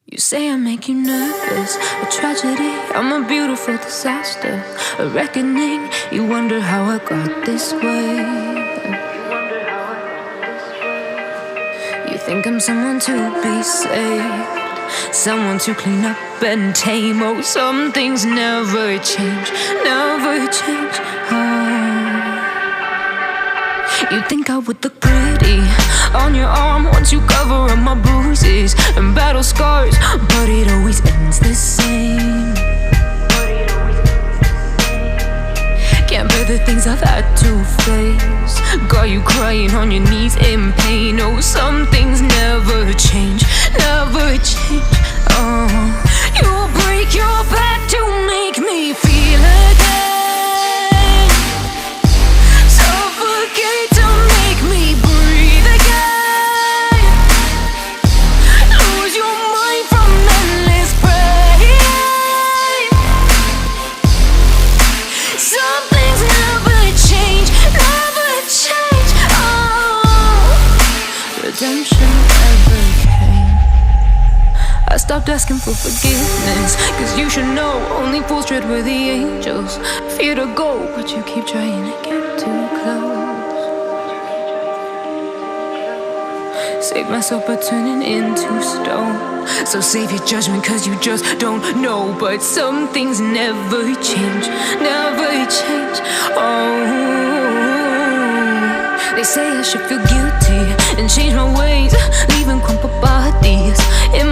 You say I make you nervous, a tragedy, I'm a beautiful disaster, a reckoning. You wonder how I got this way. You think I'm someone to be saved, someone to clean up and tame. Oh, some things never change, never change. You think I would look pretty on your arm once you cover up my bruises and battle scars, but it always ends the same. Can't bear the things I've had to face, got you crying on your knees in pain. Oh, some things never change, never change. You'll break your back to make me feel again, suffocate to make me breathe again, lose your mind from endless pain. Some things never change, never change. Redemption never came. I stopped asking for forgiveness, cause you should know only fools tread where the angels fear to go, but you keep trying to get too close. Save myself by turning into stone, so save your judgment cause you just don't know. But some things never change, never change. They say I should feel guilty and change my ways, leaving crumpled bodies in